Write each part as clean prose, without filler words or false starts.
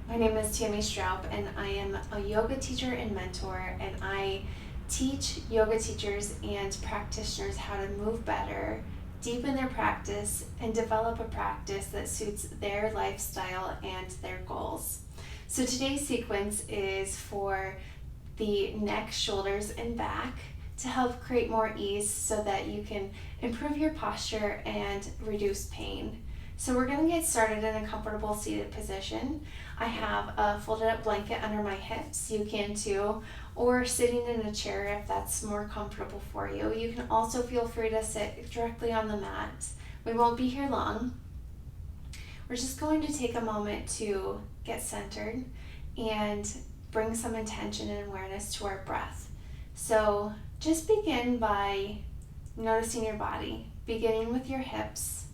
My name is Tammy Straub, and I am a yoga teacher and mentor, and I teach yoga teachers and practitioners how to move better, deepen their practice, and develop a practice that suits their lifestyle and their goals. So today's sequence is for the neck, shoulders, and back to help create more ease so that you can improve your posture and reduce pain. So we're going to get started in a comfortable seated position. I have a folded up blanket under my hips. You can too, or sitting in a chair if that's more comfortable for you. You can also feel free to sit directly on the mat. We won't be here long. We're just going to take a moment to get centered and bring some intention and awareness to our breath. So just begin by noticing your body, beginning with your hips,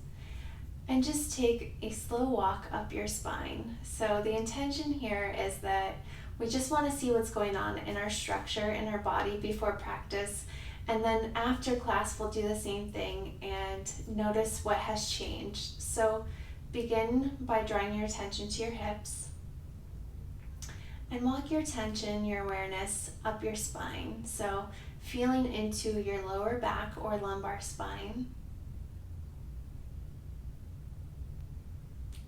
and just take a slow walk up your spine. So the intention here is that we just want to see what's going on in our structure, in our body before practice. And then after class, we'll do the same thing and notice what has changed. So begin by drawing your attention to your hips and walk your attention, your awareness up your spine. So feeling into your lower back or lumbar spine,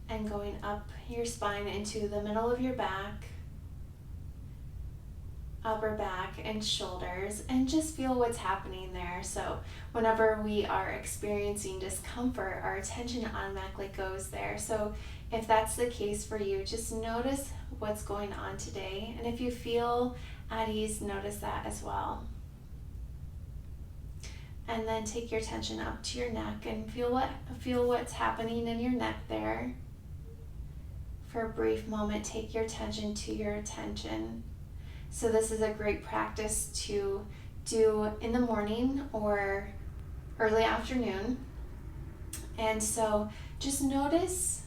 and going up your spine into the middle of your back, upper back, and shoulders, and just feel what's happening there. So whenever we are experiencing discomfort, our attention automatically goes there. So if that's the case for you, just notice what's going on today. And if you feel at ease, notice that as well. And then take your attention up to your neck and feel what's happening in your neck there. For a brief moment, take your attention to your attention. So this is a great practice to do in the morning or early afternoon. And so just notice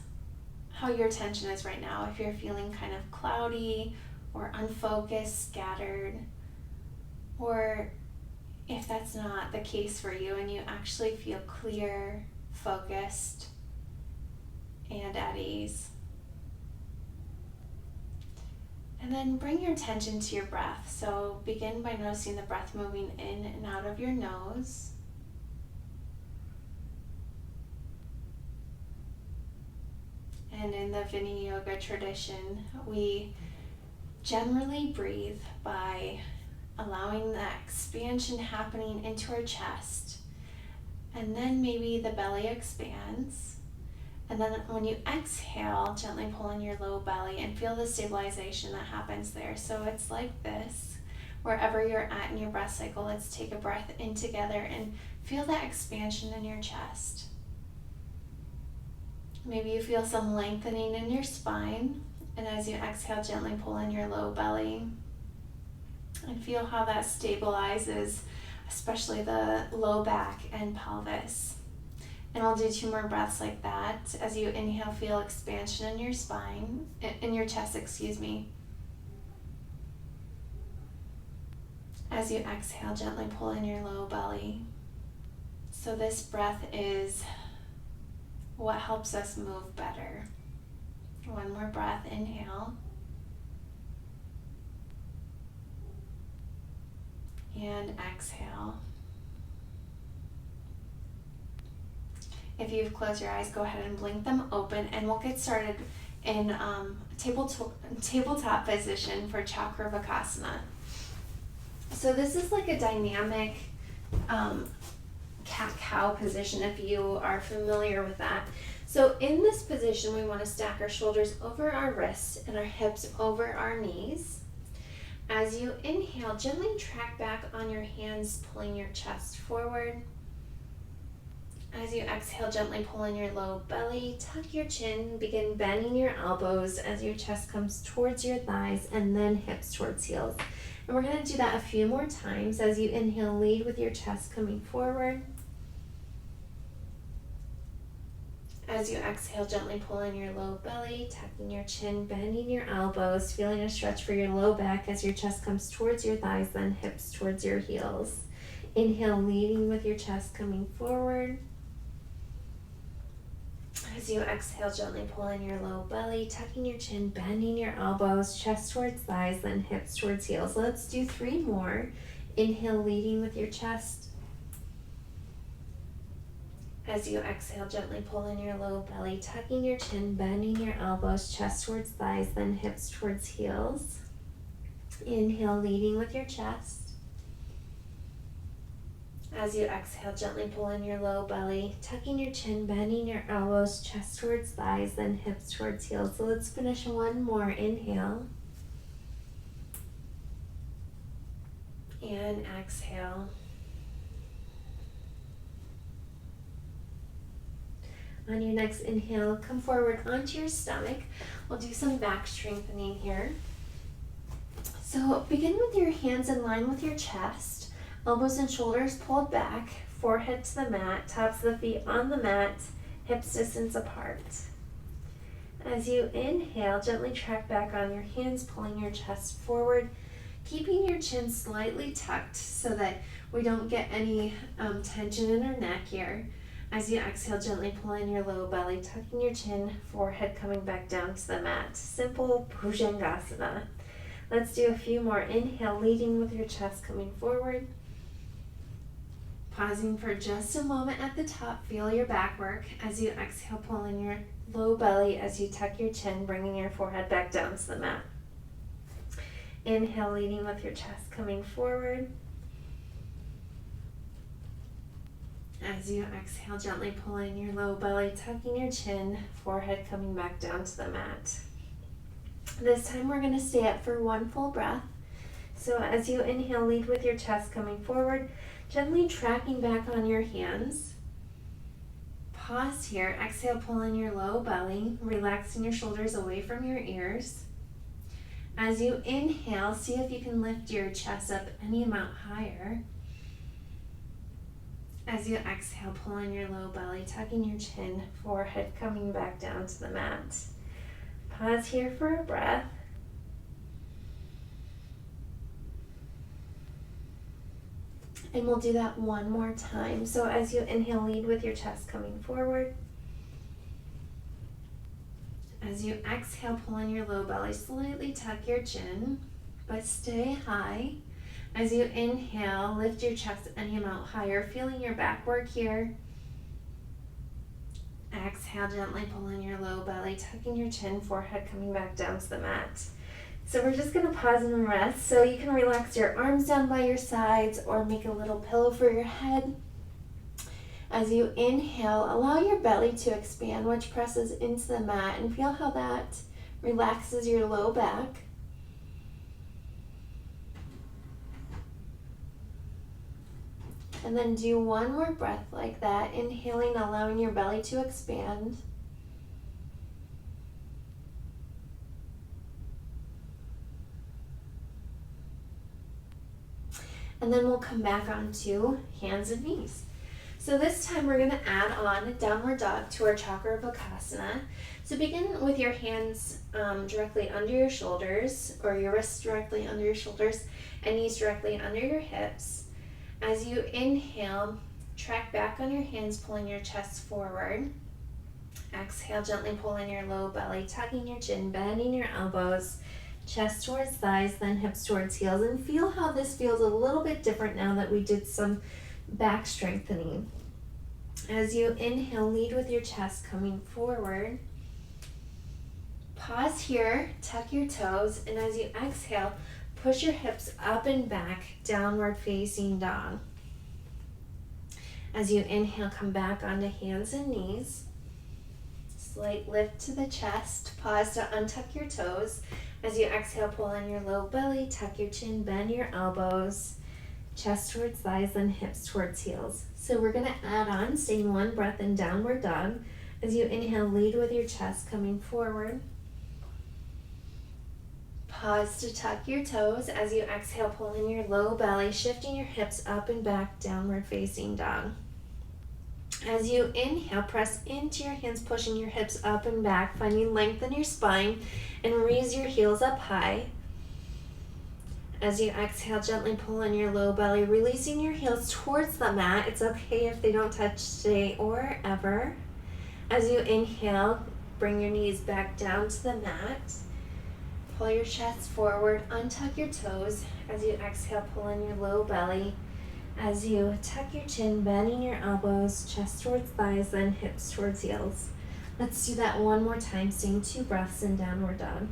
how your attention is right now. If you're feeling kind of cloudy or unfocused, scattered, or if that's not the case for you and you actually feel clear, focused, and at ease. And then bring your attention to your breath. So begin by noticing the breath moving in and out of your nose. And in the Viniyoga tradition, we generally breathe by allowing that expansion happening into our chest. And then maybe the belly expands. And then when you exhale, gently pull in your low belly and feel the stabilization that happens there. So it's like this. Wherever you're at in your breath cycle, let's take a breath in together and feel that expansion in your chest. Maybe you feel some lengthening in your spine. And as you exhale, gently pull in your low belly. And feel how that stabilizes, especially the low back and pelvis. And we'll do 2 more breaths like that. As you inhale, feel expansion in your spine, in your chest, excuse me. As you exhale, gently pull in your low belly. So this breath is what helps us move better. 1 more breath, inhale. And exhale. If you've closed your eyes, go ahead and blink them open, and we'll get started in tabletop position for Chakravarkasana. So this is like a dynamic cat-cow position, if you are familiar with that. So in this position, we want to stack our shoulders over our wrists and our hips over our knees. As you inhale, gently track back on your hands, pulling your chest forward. As you exhale, gently pull in your low belly, tuck your chin, begin bending your elbows as your chest comes towards your thighs and then hips towards heels. And we're going to do that a few more times. As you inhale, lead with your chest coming forward. As you exhale, gently pull in your low belly, tucking your chin, bending your elbows, feeling a stretch for your low back as your chest comes towards your thighs, then hips towards your heels. Inhale, leading with your chest coming forward. As you exhale, gently pull in your low belly, tucking your chin, bending your elbows, chest towards thighs, then hips towards heels. Let's do 3 more. Inhale, leading with your chest. As you exhale, gently pull in your low belly, tucking your chin, bending your elbows, chest towards thighs, then hips towards heels. Inhale, leading with your chest. As you exhale, gently pull in your low belly, tucking your chin, bending your elbows, chest towards thighs, then hips towards heels. So let's finish 1 more. Inhale. And exhale. On your next inhale, come forward onto your stomach. We'll do some back strengthening here. So begin with your hands in line with your chest. Elbows and shoulders pulled back, forehead to the mat, tops of the feet on the mat, hips distance apart. As you inhale, gently track back on your hands, pulling your chest forward, keeping your chin slightly tucked so that we don't get any tension in our neck here. As you exhale, gently pull in your low belly, tucking your chin, forehead coming back down to the mat. Simple Bhujangasana. Let's do a few more. Inhale, leading with your chest coming forward. Pausing for just a moment at the top, feel your back work. As you exhale, pull in your low belly as you tuck your chin, bringing your forehead back down to the mat. Inhale, leading with your chest coming forward. As you exhale, gently pull in your low belly, tucking your chin, forehead coming back down to the mat. This time we're going to stay up for 1 full breath. So as you inhale, lead with your chest coming forward, gently tracking back on your hands. Pause here. Exhale, pull in your low belly, relaxing your shoulders away from your ears. As you inhale, see if you can lift your chest up any amount higher. As you exhale, pull in your low belly, tucking your chin, forehead coming back down to the mat. Pause here for a breath. And we'll do that 1 more time. So as you inhale, lead with your chest coming forward. As you exhale, pull in your low belly, slightly tuck your chin, but stay high. As you inhale, lift your chest any amount higher, feeling your back work here. Exhale, gently pull in your low belly, tucking your chin, forehead coming back down to the mat. So we're just going to pause and rest. So you can relax your arms down by your sides or make a little pillow for your head. As you inhale, allow your belly to expand, which presses into the mat, and feel how that relaxes your low back. And then do 1 more breath like that, inhaling, allowing your belly to expand. And then we'll come back onto hands and knees. So this time we're going to add on downward dog to our Chakrabakasana. So begin with your hands directly under your shoulders, or your wrists directly under your shoulders, and knees directly under your hips. As you inhale, track back on your hands, pulling your chest forward. Exhale, gently pull in your low belly, tucking your chin, bending your elbows, chest towards thighs, then hips towards heels. And feel how this feels a little bit different now that we did some back strengthening. As you inhale, lead with your chest coming forward. Pause here, tuck your toes, and as you exhale, push your hips up and back, downward facing dog. As you inhale, come back onto hands and knees. Slight lift to the chest. Pause to untuck your toes. As you exhale, pull in your low belly, tuck your chin, bend your elbows, chest towards thighs, then hips towards heels. So we're going to add on, staying 1 breath in downward dog. As you inhale, lead with your chest coming forward. Pause to tuck your toes. As you exhale, pull in your low belly, shifting your hips up and back, downward facing dog. As you inhale, press into your hands, pushing your hips up and back, finding length in your spine, and raise your heels up high. As you exhale, gently pull in your low belly, releasing your heels towards the mat. It's okay if they don't touch today or ever. As you inhale, bring your knees back down to the mat. Pull your chest forward, untuck your toes. As you exhale, pull in your low belly. As you tuck your chin, bending your elbows, chest towards thighs, then hips towards heels. Let's do that one more time, staying 2 breaths in downward dog.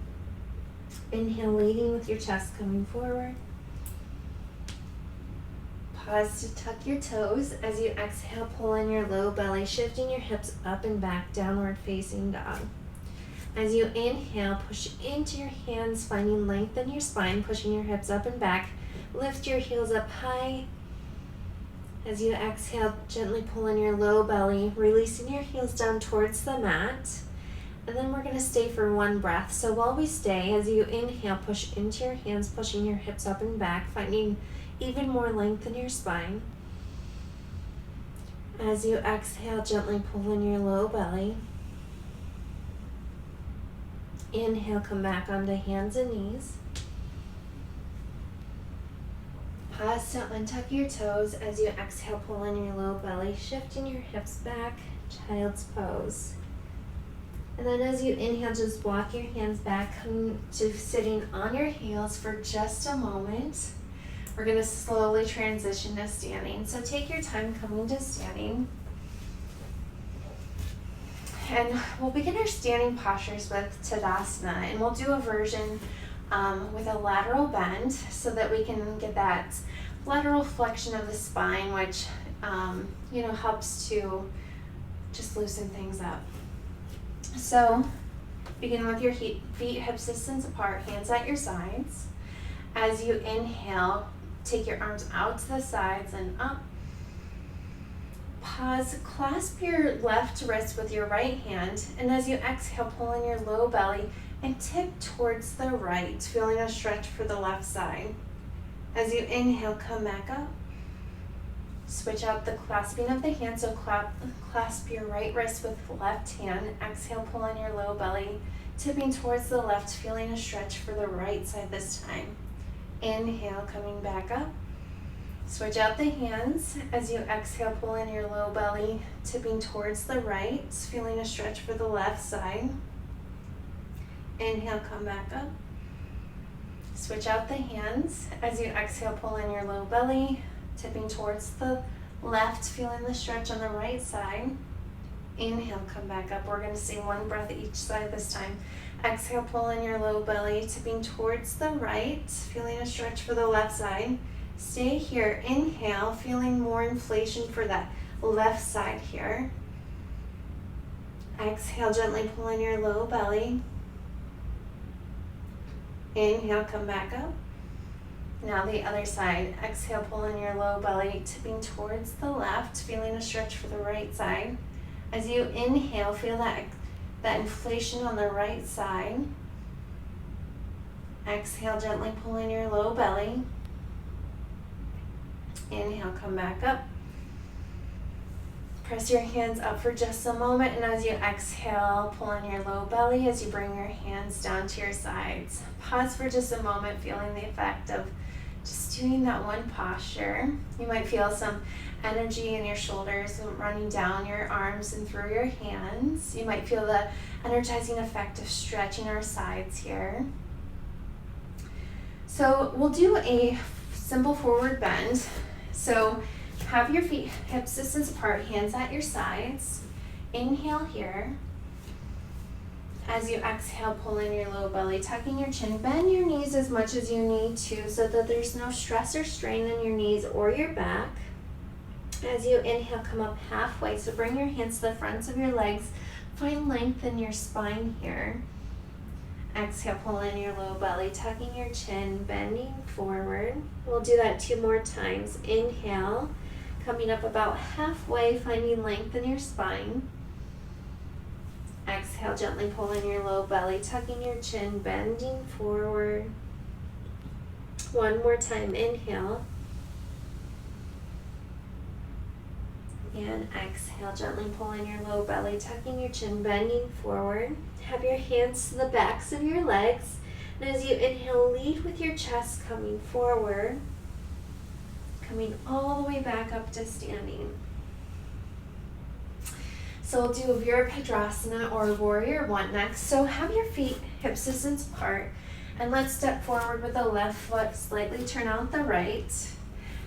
Inhale, leading with your chest coming forward. Pause to tuck your toes. As you exhale, pull in your low belly, shifting your hips up and back, downward facing dog. As you inhale, push into your hands, finding length in your spine, pushing your hips up and back. Lift your heels up high. As you exhale, gently pull in your low belly, releasing your heels down towards the mat. And then we're going to stay for 1 breath. So while we stay, as you inhale, push into your hands, pushing your hips up and back, finding even more length in your spine. As you exhale, gently pull in your low belly. Inhale, come back onto hands and knees. Pause to untuck your toes. As you exhale, pull in your low belly, shifting your hips back, child's pose. And then as you inhale, just walk your hands back, come to sitting on your heels for just a moment. We're going to slowly transition to standing. So take your time coming to standing. And we'll begin our standing postures with Tadasana, and we'll do a version with a lateral bend so that we can get that lateral flexion of the spine, which helps to just loosen things up. So begin with your feet hip distance apart, hands at your sides. As you inhale, take your arms out to the sides and up. Pause, clasp your left wrist with your right hand, and as you exhale, pull in your low belly and tip towards the right, feeling a stretch for the left side. As you inhale, come back up. Switch out the clasping of the hand, so clasp your right wrist with the left hand. Exhale, pull in your low belly, tipping towards the left, feeling a stretch for the right side this time. Inhale, coming back up. Switch out the hands. As you exhale, pull in your low belly, tipping towards the right, feeling a stretch for the left side. Inhale, come back up. Switch out the hands. As you exhale, pull in your low belly, tipping towards the left, feeling the stretch on the right side. Inhale, come back up. We're going to stay 1 breath at each side this time. Exhale, pull in your low belly, tipping towards the right, feeling a stretch for the left side. Stay here. Inhale, feeling more inflation for that left side here. Exhale, gently pull in your low belly. Inhale, come back up. Now the other side. Exhale, pull in your low belly, tipping towards the left, feeling a stretch for the right side. As you inhale, feel that inflation on the right side. Exhale, gently pull in your low belly. Inhale, come back up. Press your hands up for just a moment, and as you exhale, pull in your low belly as you bring your hands down to your sides. Pause for just a moment, feeling the effect of just doing that one posture. You might feel some energy in your shoulders running down your arms and through your hands. You might feel the energizing effect of stretching our sides here. So we'll do a simple forward bend. So have your feet hip distance apart, hands at your sides. Inhale here. As you exhale, pull in your low belly, tucking your chin. Bend your knees as much as you need to so that there's no stress or strain in your knees or your back. As you inhale, come up halfway. So bring your hands to the fronts of your legs. Find length in your spine here. Exhale, pull in your low belly, tucking your chin, bending forward. We'll do that 2 more times. Inhale, coming up about halfway, finding length in your spine. Exhale, gently pull in your low belly, tucking your chin, bending forward. 1 more time. Inhale. And exhale, gently pull in your low belly, tucking your chin, bending forward. Have your hands to the backs of your legs. And as you inhale, lead with your chest coming forward, coming all the way back up to standing. So we'll do a Virabhadrasana or Warrior One next. So have your feet hips distance apart, and let's step forward with the left foot, slightly turn out the right.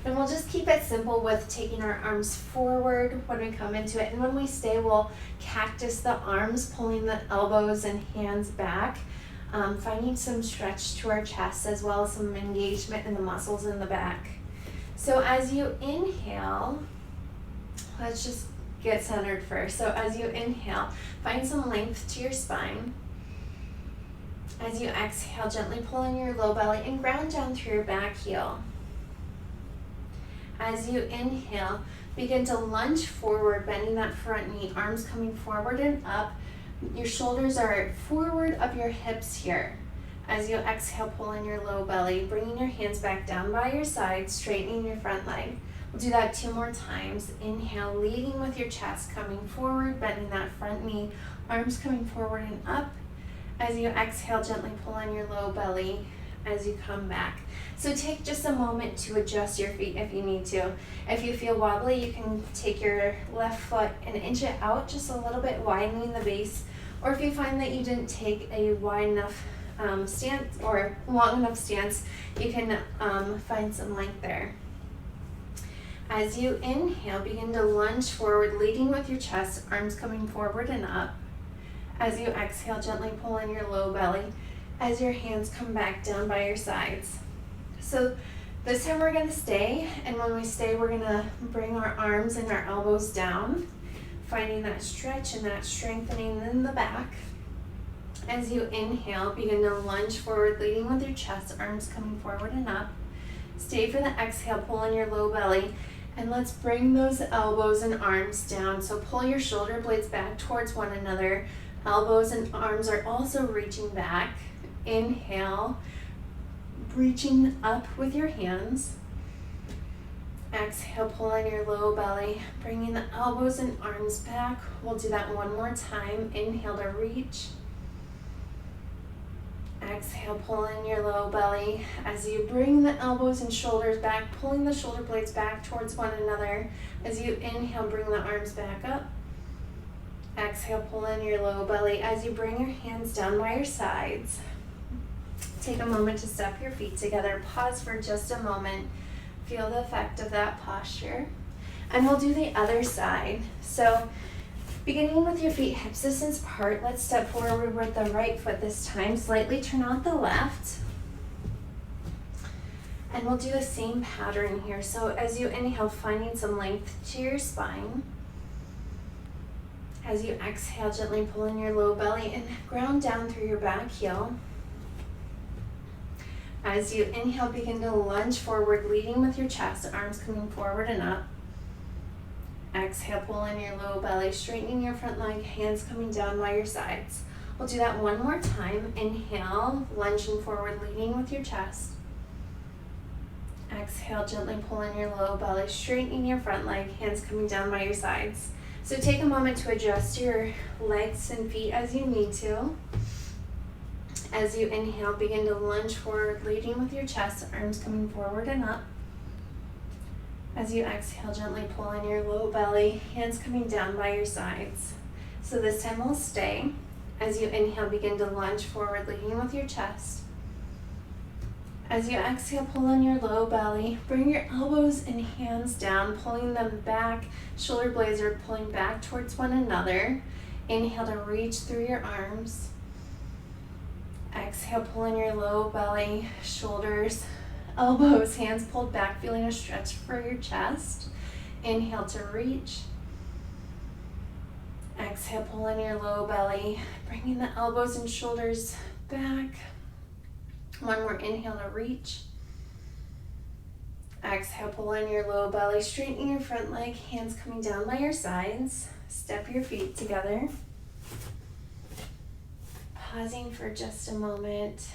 And we'll just keep it simple with taking our arms forward when we come into it. And when we stay, we'll cactus the arms, pulling the elbows and hands back, finding some stretch to our chest as well as some engagement in the muscles in the back. So as you inhale, let's just get centered first. So as you inhale, find some length to your spine. As you exhale, gently pull in your low belly and ground down through your back heel. As you inhale, begin to lunge forward, bending that front knee, arms coming forward and up. Your shoulders are forward of your hips here. As you exhale, pull in your low belly, bringing your hands back down by your side, straightening your front leg. We'll do that 2 more times. Inhale, leading with your chest coming forward, bending that front knee, arms coming forward and up. As you exhale, gently pull in your low belly as you come back. So take just a moment to adjust your feet if you need to. If you feel wobbly, you can take your left foot and inch it out just a little bit, widening the base. Or if you find that you didn't take a wide enough stance or long enough stance, you can find some length there. As you inhale, begin to lunge forward, leading with your chest, arms coming forward and up. As you exhale, gently pull in your low belly as your hands come back down by your sides. So this time we're going to stay, and when we stay, we're going to bring our arms and our elbows down, finding that stretch and that strengthening in the back. As you inhale, begin to lunge forward, leading with your chest, arms coming forward and up. Stay for the exhale, pull in your low belly, and let's bring those elbows and arms down. So pull your shoulder blades back towards one another. Elbows and arms are also reaching back. Inhale, reaching up with your hands. Exhale, pull in your low belly, bringing the elbows and arms back. We'll do that 1 more time. Inhale to reach. Exhale, pull in your low belly as you bring the elbows and shoulders back, pulling the shoulder blades back towards one another. As you inhale, bring the arms back up. Exhale, pull in your low belly as you bring your hands down by your sides. Take a moment to step your feet together. Pause for just a moment. Feel the effect of that posture. And we'll do the other side. So beginning with your feet hips distance apart, let's step forward with the right foot this time. Slightly turn out the left. And we'll do the same pattern here. So as you inhale, finding some length to your spine. As you exhale, gently pull in your low belly and ground down through your back heel. As you inhale, begin to lunge forward, leading with your chest, arms coming forward and up. Exhale, pull in your low belly, straightening your front leg, hands coming down by your sides. We'll do that 1 more time. Inhale, lunging forward, leading with your chest. Exhale, gently pull in your low belly, straightening your front leg, hands coming down by your sides. So take a moment to adjust your legs and feet as you need to. As you inhale, begin to lunge forward, leading with your chest, arms coming forward and up. As you exhale, gently pull in your low belly, hands coming down by your sides. So this time we'll stay. As you inhale, begin to lunge forward, leading with your chest. As you exhale, pull in your low belly, bring your elbows and hands down, pulling them back. Shoulder blades are pulling back towards one another. Inhale to reach through your arms. Exhale, pull in your low belly, shoulders, elbows, hands pulled back, feeling a stretch for your chest. Inhale to reach. Exhale, pull in your low belly, bringing the elbows and shoulders back. 1 more inhale to reach. Exhale, pull in your low belly, straightening your front leg, hands coming down by your sides. Step your feet together. Pausing for just a moment.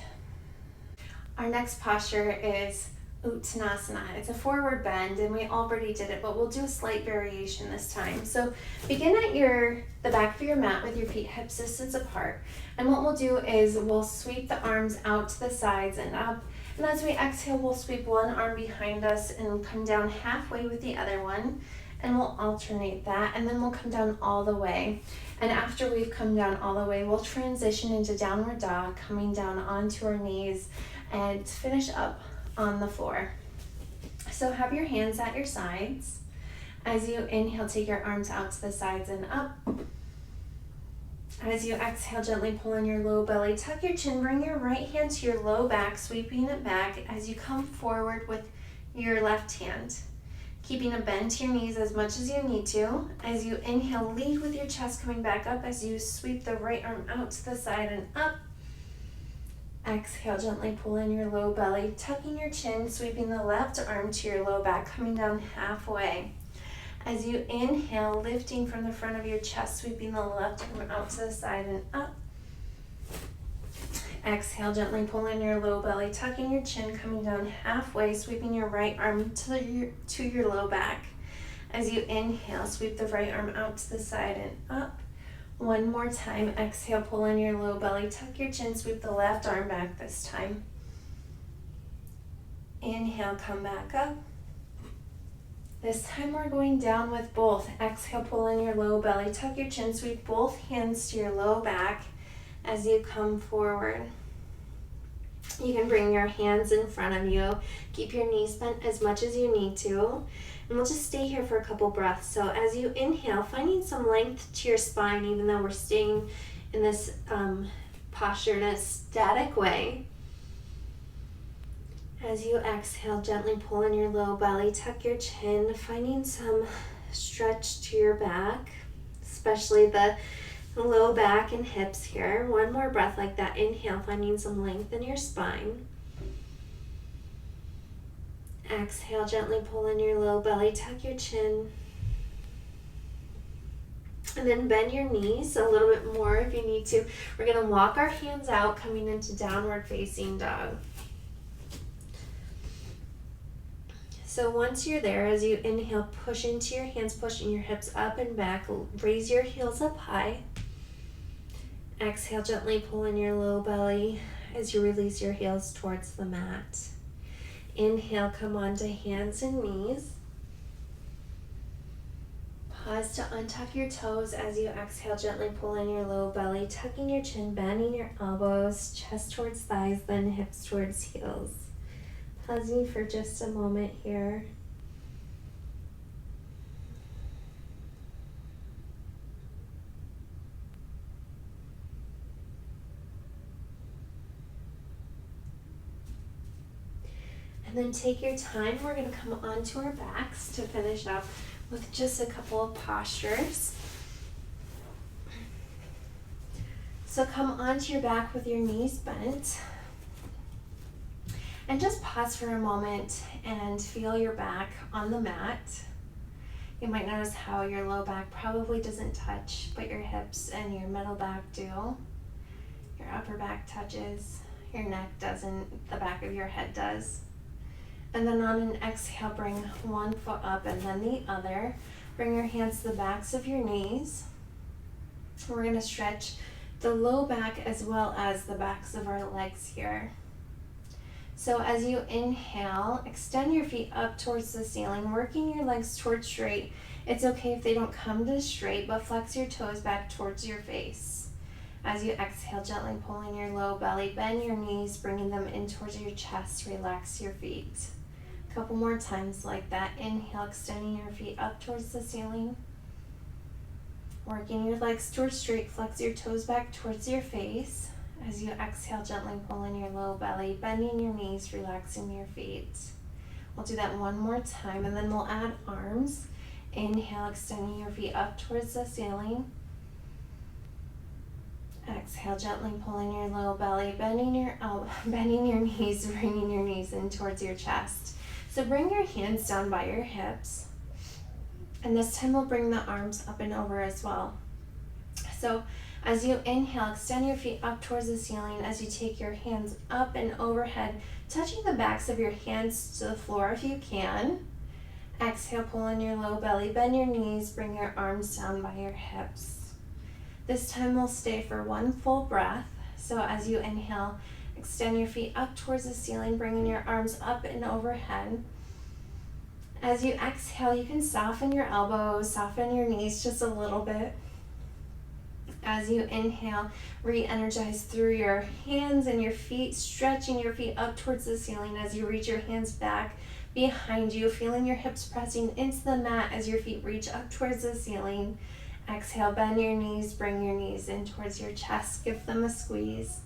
Our next posture is Uttanasana. It's a forward bend, and we already did it, but we'll do a slight variation this time. So begin at the back of your mat with your feet hips distance apart. And what we'll do is we'll sweep the arms out to the sides and up. And as we exhale, we'll sweep one arm behind us and come down halfway with the other one. and we'll alternate that, and then we'll come down all the way. And after we've come down all the way, we'll transition into downward dog, coming down onto our knees and finish up on the floor. So have your hands at your sides. As you inhale, take your arms out to the sides and up. As you exhale, gently pull in your low belly, tuck your chin, bring your right hand to your low back, sweeping it back as you come forward with your left hand. Keeping a bend to your knees as much as you need to. As you inhale, lead with your chest coming back up as you sweep the right arm out to the side and up. Exhale, gently pull in your low belly, tucking your chin, sweeping the left arm to your low back, coming down halfway. As you inhale, lifting from the front of your chest, sweeping the left arm out to the side and up. Exhale, gently pull in your low belly, tucking your chin, coming down halfway, sweeping your right arm to your low back. As you inhale, sweep the right arm out to the side and up. One more time. Exhale, pull in your low belly, tuck your chin, sweep the left arm back this time. Inhale, come back up. This time we're going down with both. Exhale, pull in your low belly, tuck your chin, sweep both hands to your low back as you come forward. You can bring your hands in front of you. Keep your knees bent as much as you need to. And we'll just stay here for a couple breaths. So as you inhale, finding some length to your spine, even though we're staying in this posture in a static way. As you exhale, gently pull in your low belly, tuck your chin, finding some stretch to your back, especially the low back and hips here. One more breath like that. Inhale, finding some length in your spine. Exhale, gently pull in your low belly, tuck your chin. And then bend your knees a little bit more if you need to. We're going to walk our hands out, coming into downward facing dog. So once you're there, as you inhale, push into your hands, pushing your hips up and back. Raise your heels up high. Exhale, gently pull in your low belly as you release your heels towards the mat. Inhale, come onto hands and knees. Pause to untuck your toes as you exhale, gently pull in your low belly, tucking your chin, bending your elbows, chest towards thighs, then hips towards heels. Pausing for just a moment here. And then take your time. We're going to come onto our backs to finish up with just a couple of postures. So come onto your back with your knees bent. And just pause for a moment and feel your back on the mat. You might notice how your low back probably doesn't touch, but your hips and your middle back do. Your upper back touches, your neck doesn't, the back of your head does. And then on an exhale, bring one foot up and then the other. Bring your hands to the backs of your knees. We're going to stretch the low back as well as the backs of our legs here. So as you inhale, extend your feet up towards the ceiling, working your legs towards straight. It's okay if they don't come to straight, but flex your toes back towards your face. As you exhale, gently pulling your low belly, bend your knees, bringing them in towards your chest, relax your feet. A couple more times like that. Inhale, extending your feet up towards the ceiling. Working your legs towards straight, flex your toes back towards your face. As you exhale, gently pull in your low belly, bending your knees, relaxing your feet. We'll do that one more time, and then we'll add arms. Inhale, extending your feet up towards the ceiling. Exhale, gently pulling your low belly, bending your knees, bringing your knees in towards your chest. So bring your hands down by your hips. And this time we'll bring the arms up and over as well. So as you inhale, extend your feet up towards the ceiling as you take your hands up and overhead, touching the backs of your hands to the floor if you can. Exhale, pull in your low belly, bend your knees, bring your arms down by your hips. This time we'll stay for one full breath. So as you inhale, extend your feet up towards the ceiling, bringing your arms up and overhead. As you exhale, you can soften your elbows, soften your knees just a little bit. As you inhale, re-energize through your hands and your feet, stretching your feet up towards the ceiling as you reach your hands back behind you, feeling your hips pressing into the mat as your feet reach up towards the ceiling. Exhale, bend your knees, bring your knees in towards your chest, give them a squeeze.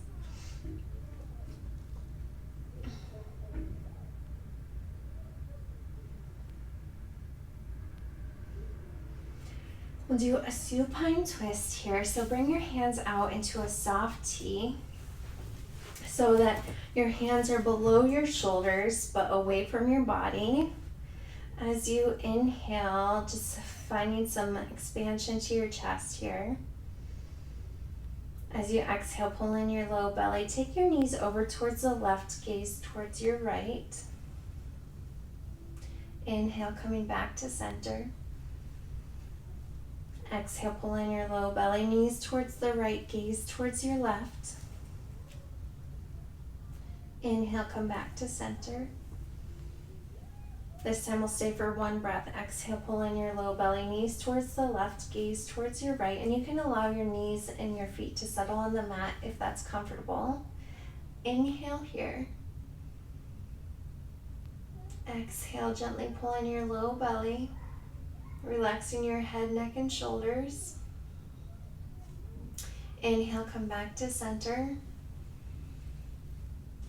We'll do a supine twist here. So bring your hands out into a soft T so that your hands are below your shoulders but away from your body. As you inhale, just finding some expansion to your chest here. As you exhale, pull in your low belly. Take your knees over towards the left, gaze towards your right. Inhale, coming back to center. Exhale, pull in your low belly, knees towards the right, gaze towards your left. Inhale, come back to center. This time we'll stay for one breath. Exhale, pull in your low belly, knees towards the left, gaze towards your right, and you can allow your knees and your feet to settle on the mat if that's comfortable. Inhale here. Exhale, gently pull in your low belly, relaxing your head, neck, and shoulders. Inhale, come back to center.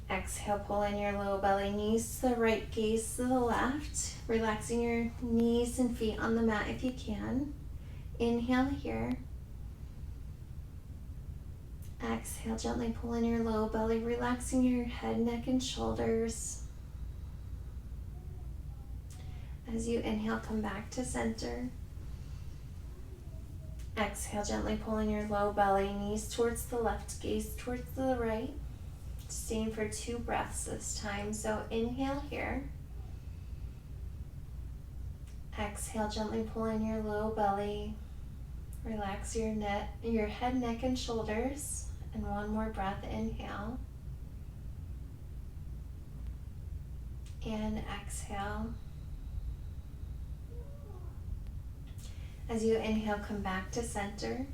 Exhale, pull in your low belly, knees to the right, gaze to the left, relaxing your knees and feet on the mat if you can. Inhale here. Exhale, gently pull in your low belly, relaxing your head, neck, and shoulders. As you inhale, come back to center. Exhale, gently pull in your low belly, knees towards the left, gaze towards the right. Staying for 2 breaths this time. So inhale here. Exhale, gently pull in your low belly. Relax your head, neck, and shoulders. And one more breath, inhale. And exhale. As you inhale, come back to center.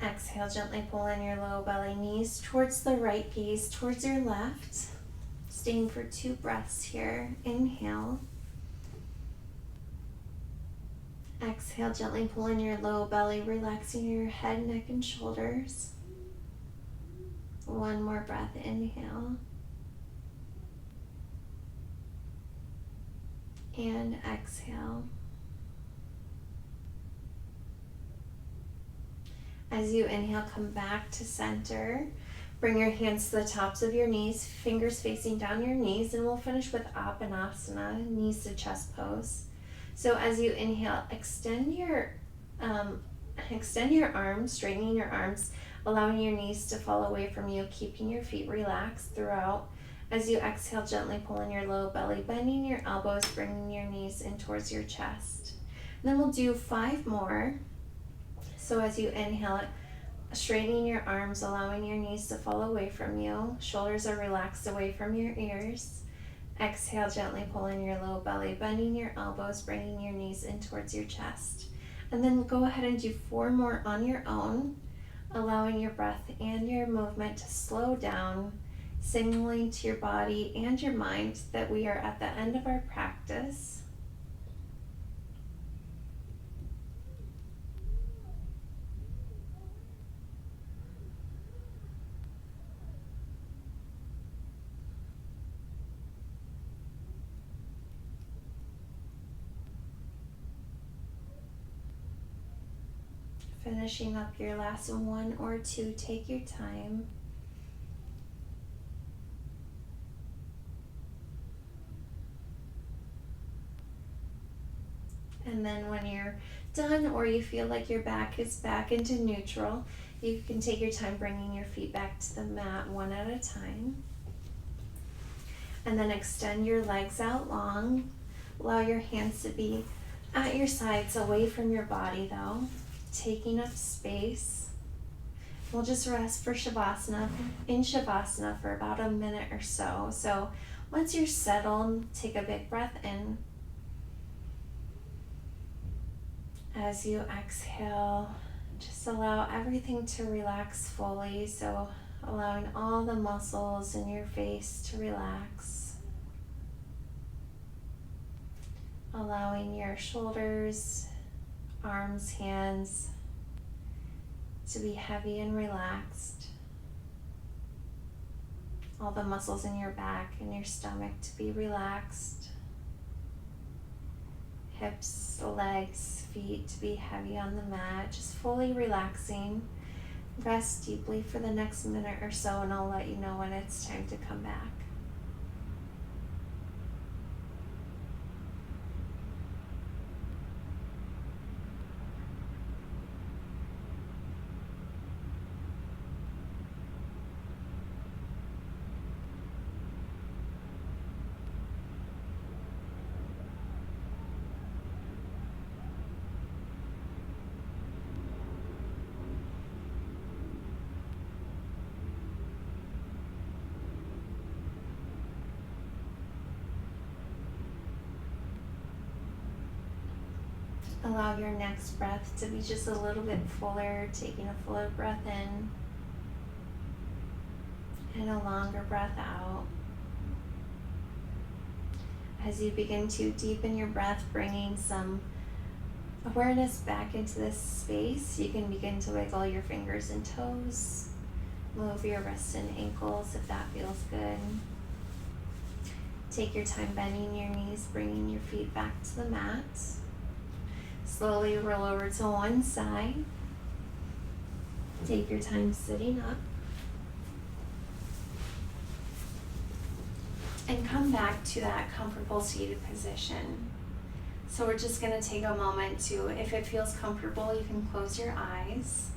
Exhale, gently pull in your low belly, knees towards the right, gaze towards your left. Staying for 2 breaths here. Inhale. Exhale, gently pull in your low belly, relaxing your head, neck, and shoulders. One more breath, inhale. And exhale. As you inhale, come back to center. Bring your hands to the tops of your knees, fingers facing down your knees, and we'll finish with asana, knees to chest pose. So as you inhale, extend your arms, straightening your arms, allowing your knees to fall away from you, keeping your feet relaxed throughout. As you exhale, gently pull in your low belly, bending your elbows, bringing your knees in towards your chest. And then we'll do 5 more. So as you inhale, straightening your arms, allowing your knees to fall away from you. Shoulders are relaxed away from your ears. Exhale, gently pull in your low belly, bending your elbows, bringing your knees in towards your chest. And then go ahead and do 4 more on your own, allowing your breath and your movement to slow down, signaling to your body and your mind that we are at the end of our practice. Finishing up your last 1 or 2, take your time. And then when you're done or you feel like your back is back into neutral, you can take your time bringing your feet back to the mat 1 at a time. And then extend your legs out long. Allow your hands to be at your sides, away from your body though, taking up space. We'll just rest for Shavasana, in Shavasana for about a minute or so. So Once you're settled, take a big breath in. As you exhale, just allow everything to relax fully. So allowing all the muscles in your face to relax. Allowing your shoulders, arms, hands to be heavy and relaxed. All the muscles in your back and your stomach to be relaxed. Hips, legs, feet to be heavy on the mat, just fully relaxing. Rest deeply for the next minute or so, and I'll let you know when it's time to come back. Allow your next breath to be just a little bit fuller, taking a fuller breath in and a longer breath out. As you begin to deepen your breath, bringing some awareness back into this space, you can begin to wiggle your fingers and toes, move your wrists and ankles if that feels good. Take your time bending your knees, bringing your feet back to the mat. Slowly roll over to one side. Take your time sitting up. And come back to that comfortable seated position. So we're just going to take a moment to, if it feels comfortable, you can close your eyes.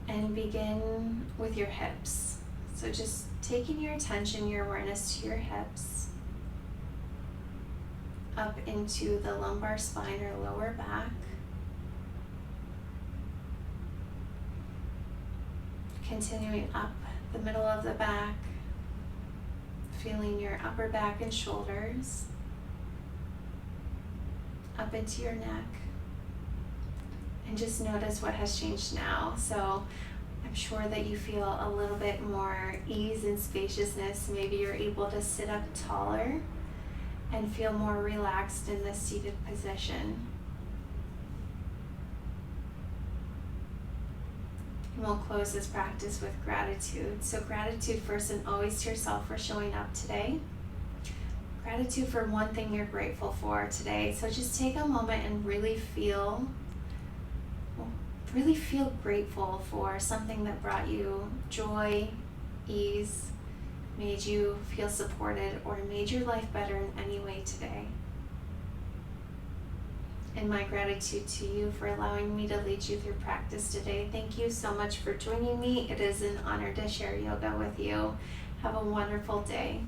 And begin with your hips. So just taking your attention, your awareness to your hips. Up into the lumbar spine or lower back. Continuing up the middle of the back, feeling your upper back and shoulders, up into your neck, and just notice what has changed now. So I'm sure that you feel a little bit more ease and spaciousness. Maybe you're able to sit up taller and feel more relaxed in this seated position. And we'll close this practice with gratitude. So gratitude first and always to yourself for showing up today. Gratitude for one thing you're grateful for today. So just take a moment and really feel grateful for something that brought you joy, ease, made you feel supported, or made your life better in any way today. And my gratitude to you for allowing me to lead you through practice today. Thank you so much for joining me. It is an honor to share yoga with you. Have a wonderful day.